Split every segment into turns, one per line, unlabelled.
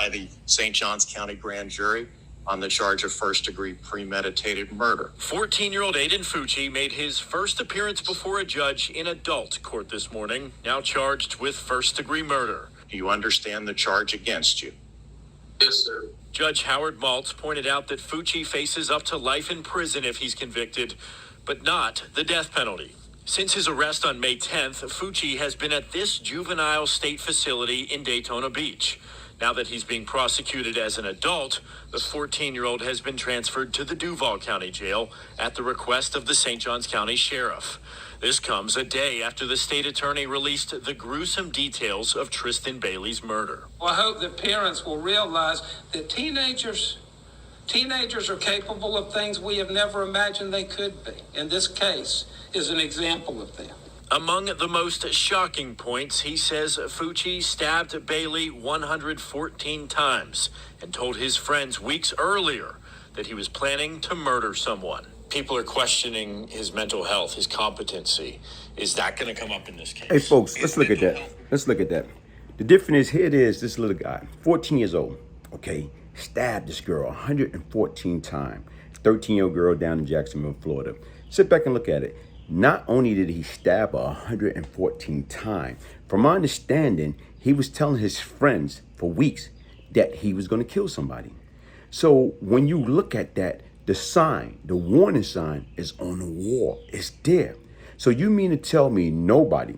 by the St. Johns County grand jury on the charge of first-degree premeditated murder.
14-year-old Aiden Fucci made his first appearance before a judge in adult court this morning, now charged with first-degree murder.
Do you understand the charge against you?
Yes, sir.
Judge Howard Maltz pointed out that Fucci faces up to life in prison if he's convicted, but not the death penalty. Since his arrest on May 10th, Fucci has been at this juvenile state facility in Daytona Beach. Now that he's being prosecuted as an adult, the 14-year-old has been transferred to the Duval County Jail at the request of the St. Johns County Sheriff. This comes a day after the state attorney released the gruesome details of Tristan Bailey's murder.
Well, I hope that parents will realize that teenagers are capable of things we have never imagined they could be. And this case is an example of that.
Among the most shocking points, he says Fucci stabbed Bailey 114 times and told his friends weeks earlier that he was planning to murder someone. People are questioning his mental health, his competency. Is that going to come up in this case?
Hey, folks, let's look at that. Let's look at that. The difference is, here it is, this little guy, 14 years old, okay, stabbed this girl 114 times. 13-year-old girl down in Jacksonville, Florida. Sit back and look at it. Not only did he stab her 114 times, from my understanding, he was telling his friends for weeks that he was going to kill somebody. So when you look at that, the sign, the warning sign is on the wall. It's there. So you mean to tell me nobody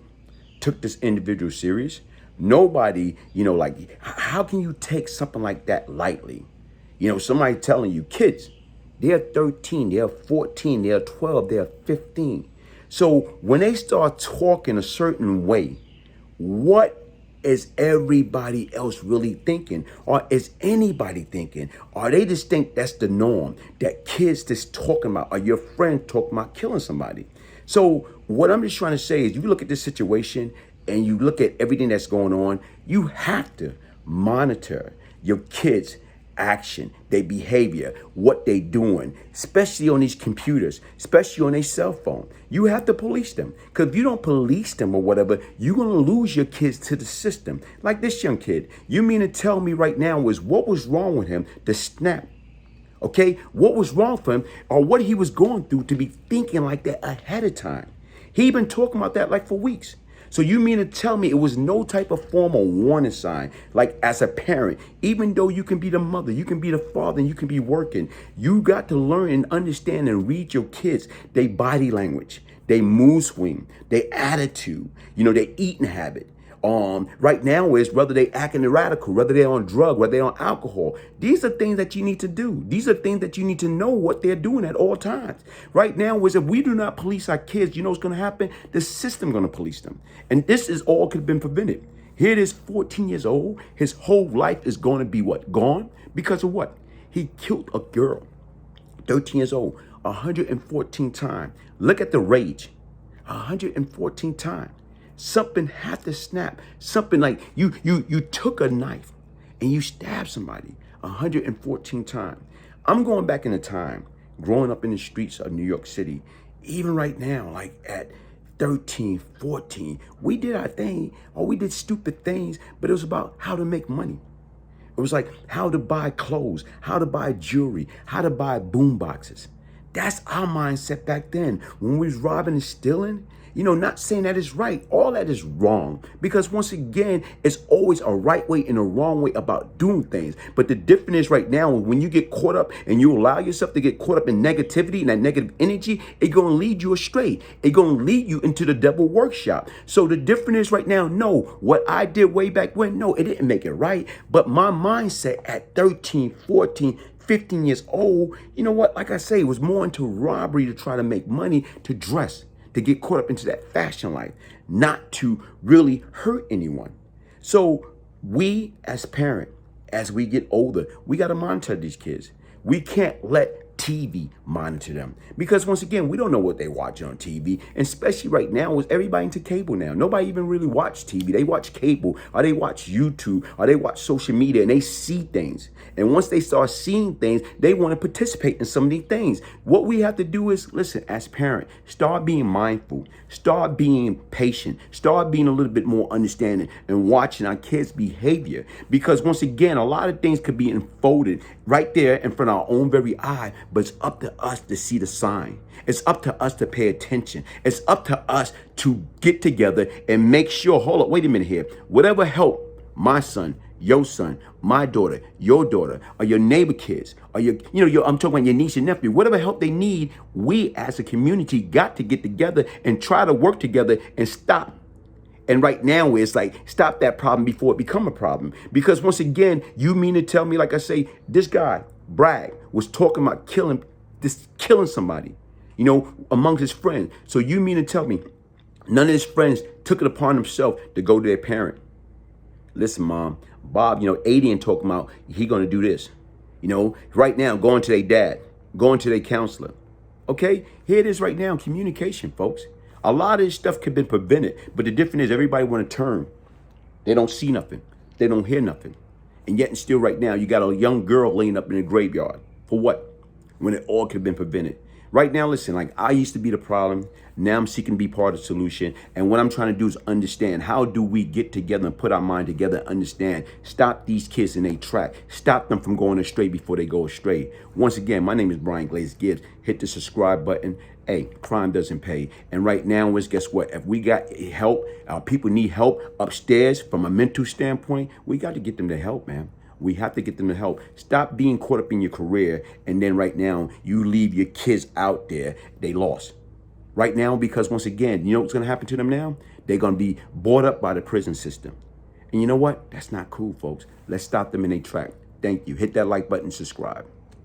took this individual serious? Nobody, like, how can you take something like that lightly? Somebody telling you, kids, they're 13, they're 14, they're 12, they're 15. So when they start talking a certain way, what is everybody else really thinking? Or is anybody thinking? Or they just think that's the norm, that kids just talking about, or your friend talking about killing somebody? So what I'm just trying to say is, you look at this situation and you look at everything that's going on, you have to monitor your kids' action, their behavior, what they doing, especially on these computers, especially on their cell phone. You have to police them, because if you don't police them or whatever, you're going to lose your kids to the system. Like this young kid, you mean to tell me right now is what was wrong with him to snap? Okay, what was wrong for him, or what he was going through to be thinking like that ahead of time? He been talking about that like for weeks. So you mean to tell me it was no type of formal warning sign, like as a parent, even though you can be the mother, you can be the father, and you can be working, you got to learn and understand and read your kids, their body language, their mood swing, their attitude, their eating habit. Right now is whether they acting radical, whether they're on drug, whether they're on alcohol. These are things that you need to do. These are things that you need to know what they're doing at all times. Right now is, if we do not police our kids, you know what's going to happen? The system going to police them. And this is all could have been prevented. Here it is, 14 years old. His whole life is going to be what? Gone? Because of what? He killed a girl, 13 years old, 114 times. Look at the rage, 114 times. Something had to snap. Something like you took a knife and you stabbed somebody 114 times. I'm going back in the time, growing up in the streets of New York City, even right now, like at 13, 14, we did our thing, or we did stupid things, but it was about how to make money. It was like how to buy clothes, how to buy jewelry, how to buy boom boxes. That's our mindset back then. When we was robbing and stealing, not saying that is right. All that is wrong. Because once again, it's always a right way and a wrong way about doing things. But the difference is right now, when you get caught up and you allow yourself to get caught up in negativity and that negative energy, it's going to lead you astray. It's going to lead you into the devil workshop. So the difference is right now, no, what I did way back when, no, it didn't make it right. But my mindset at 13, 14, 15 years old, you know what? Like I say, it was more into robbery to try to make money, to dress, to get caught up into that fashion life, not to really hurt anyone. So we as parents, as we get older, we got to monitor these kids. We can't let TV monitor them. Because once again, we don't know what they watch on TV. And especially right now, with everybody into cable now. Nobody even really watch TV. They watch cable, or they watch YouTube, or they watch social media, and they see things. And once they start seeing things, they want to participate in some of these things. What we have to do is, listen, as parents, start being mindful, start being patient, start being a little bit more understanding and watching our kids' behavior. Because once again, a lot of things could be unfolded right there in front of our own very eye, but it's up to us to see the sign. It's up to us to pay attention. It's up to us to get together and make sure, hold up, wait a minute here. Whatever help my son, your son, my daughter, your daughter, or your neighbor kids, or I'm talking about your niece and nephew, whatever help they need, we as a community got to get together and try to work together and stop. And right now it's like, stop that problem before it become a problem. Because once again, you mean to tell me, like I say, this guy, Bragg, was talking about killing somebody, amongst his friends. So you mean to tell me none of his friends took it upon themselves to go to their parent? Listen, Mom, Bob, Aiden talking about he gonna do this. Right now, going to their dad, going to their counselor. Okay, here it is right now, communication, folks. A lot of this stuff could have been prevented, but the difference is everybody want to turn. They don't see nothing. They don't hear nothing. And yet and still right now, you got a young girl laying up in the graveyard. For what? When it all could have been prevented. Right now, listen, like I used to be the problem. Now I'm seeking to be part of the solution. And what I'm trying to do is understand, how do we get together and put our mind together and understand, stop these kids in their track, stop them from going astray before they go astray. Once again, my name is Glaze Gibbs. Hit the subscribe button. Hey, crime doesn't pay. And right now is, guess what? If we got help, our people need help upstairs from a mental standpoint, we got to get them to help, man. We have to get them to help. Stop being caught up in your career. And then right now, you leave your kids out there. They lost. Right now, because once again, you know what's going to happen to them now? They're going to be bought up by the prison system. And you know what? That's not cool, folks. Let's stop them in their track. Thank you. Hit that like button, subscribe.